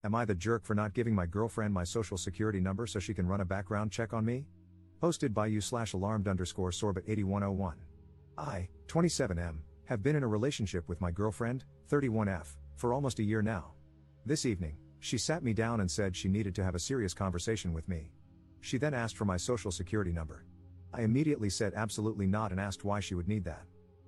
Am I the jerk for not giving my girlfriend my social security number so she can run a background check on me? Posted by you/alarmed_sorbet8101. I, 27M, have been in a relationship with my girlfriend, 31F, for almost a year now. This evening, she sat me down and said she needed to have a serious conversation with me. She then asked for my social security number. I immediately said absolutely not and asked why she would need that.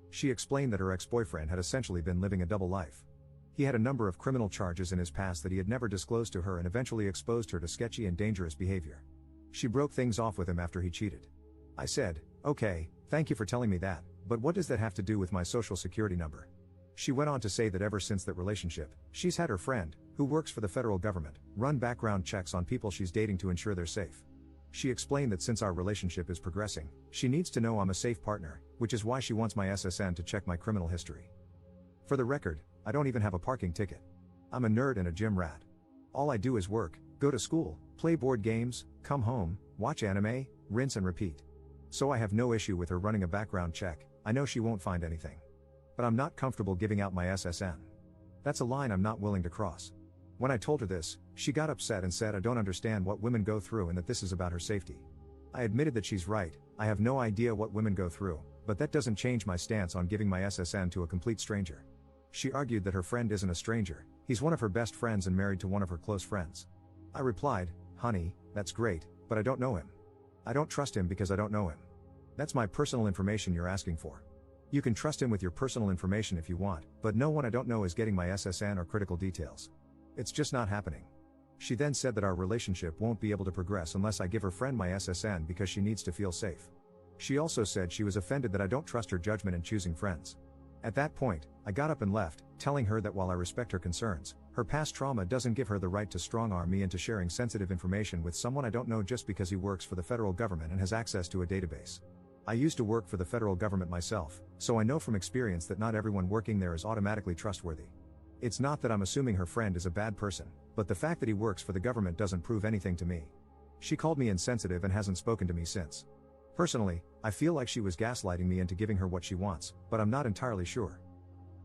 She explained that her ex-boyfriend had essentially been living a double life. He had a number of criminal charges in his past that he had never disclosed to her and eventually exposed her to sketchy and dangerous behavior. She broke things off with him after he cheated. I said, "Okay, thank you for telling me that, but what does that have to do with my social security number?" She went on to say that ever since that relationship, she's had her friend, who works for the federal government, run background checks on people she's dating to ensure they're safe. She explained that since our relationship is progressing, she needs to know I'm a safe partner, which is why she wants my SSN to check my criminal history. For the record, I don't even have a parking ticket. I'm a nerd and a gym rat. All I do is work, go to school, play board games, come home, watch anime, rinse and repeat. So I have no issue with her running a background check. I know she won't find anything. But I'm not comfortable giving out my SSN. That's a line I'm not willing to cross. When I told her this, she got upset and said I don't understand what women go through and that this is about her safety. I admitted that she's right, I have no idea what women go through, but that doesn't change my stance on giving my SSN to a complete stranger. She argued that her friend isn't a stranger, he's one of her best friends and married to one of her close friends. I replied, "Honey, that's great, but I don't know him. I don't trust him because I don't know him. That's my personal information you're asking for. You can trust him with your personal information if you want, but no one I don't know is getting my SSN or critical details. It's just not happening." She then said that our relationship won't be able to progress unless I give her friend my SSN because she needs to feel safe. She also said she was offended that I don't trust her judgment in choosing friends. At that point, I got up and left, telling her that while I respect her concerns, her past trauma doesn't give her the right to strong-arm me into sharing sensitive information with someone I don't know just because he works for the federal government and has access to a database. I used to work for the federal government myself, so I know from experience that not everyone working there is automatically trustworthy. It's not that I'm assuming her friend is a bad person, but the fact that he works for the government doesn't prove anything to me. She called me insensitive and hasn't spoken to me since. Personally, I feel like she was gaslighting me into giving her what she wants, but I'm not entirely sure.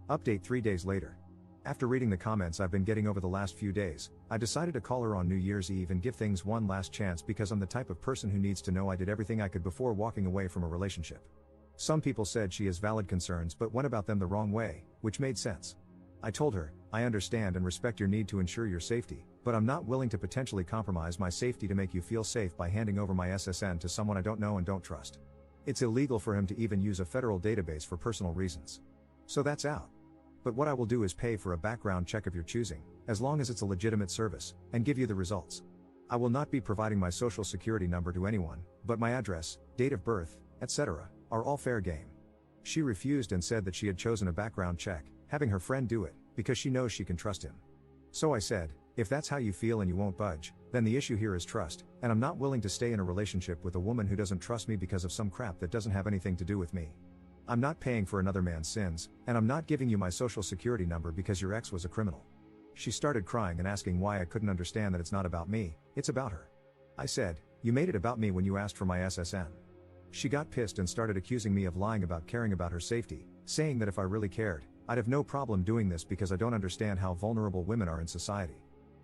Update 3 days later. After reading the comments I've been getting over the last few days, I decided to call her on New Year's Eve and give things one last chance because I'm the type of person who needs to know I did everything I could before walking away from a relationship. Some people said she has valid concerns but went about them the wrong way, which made sense. I told her, I understand and respect your need to ensure your safety, but I'm not willing to potentially compromise my safety to make you feel safe by handing over my SSN to someone I don't know and don't trust. It's illegal for him to even use a federal database for personal reasons. So that's out. But what I will do is pay for a background check of your choosing, as long as it's a legitimate service, and give you the results. I will not be providing my social security number to anyone, but my address, date of birth, etc., are all fair game. She refused and said that she had chosen a background check, having her friend do it, because she knows she can trust him. So I said, if that's how you feel and you won't budge, then the issue here is trust, and I'm not willing to stay in a relationship with a woman who doesn't trust me because of some crap that doesn't have anything to do with me. I'm not paying for another man's sins, and I'm not giving you my social security number because your ex was a criminal. She started crying and asking why I couldn't understand that it's not about me, it's about her. I said, you made it about me when you asked for my SSN. She got pissed and started accusing me of lying about caring about her safety, saying that if I really cared, I'd have no problem doing this because I don't understand how vulnerable women are in society.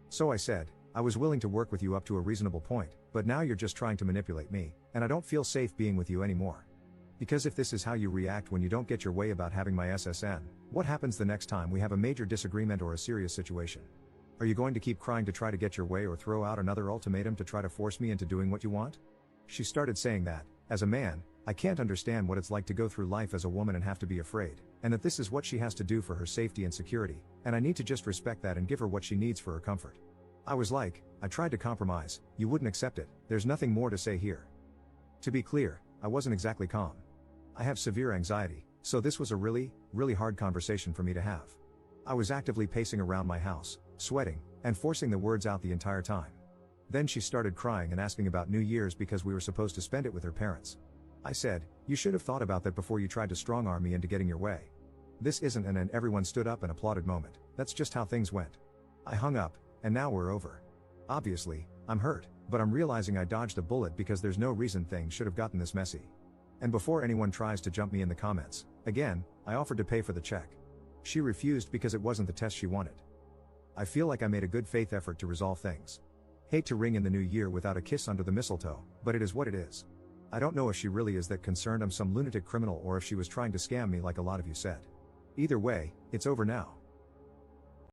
So I said, I was willing to work with you up to a reasonable point, but now you're just trying to manipulate me, and I don't feel safe being with you anymore. Because if this is how you react when you don't get your way about having my SSN, what happens the next time we have a major disagreement or a serious situation? Are you going to keep crying to try to get your way or throw out another ultimatum to try to force me into doing what you want? She started saying that, as a man, I can't understand what it's like to go through life as a woman and have to be afraid, and that this is what she has to do for her safety and security, and I need to just respect that and give her what she needs for her comfort. I was like, I tried to compromise, you wouldn't accept it, there's nothing more to say here. To be clear, I wasn't exactly calm. I have severe anxiety, so this was a really hard conversation for me to have. I was actively pacing around my house, sweating, and forcing the words out the entire time. Then she started crying and asking about New Year's because we were supposed to spend it with her parents. I said, you should have thought about that before you tried to strong-arm me into getting your way. This isn't an and everyone stood up and applauded moment, that's just how things went. I hung up, and now we're over. Obviously, I'm hurt, but I'm realizing I dodged a bullet because there's no reason things should have gotten this messy. And before anyone tries to jump me in the comments, again, I offered to pay for the check. She refused because it wasn't the test she wanted. I feel like I made a good faith effort to resolve things. Hate to ring in the new year without a kiss under the mistletoe, but it is what it is. I don't know if she really is that concerned I'm some lunatic criminal or if she was trying to scam me like a lot of you said. Either way, it's over now.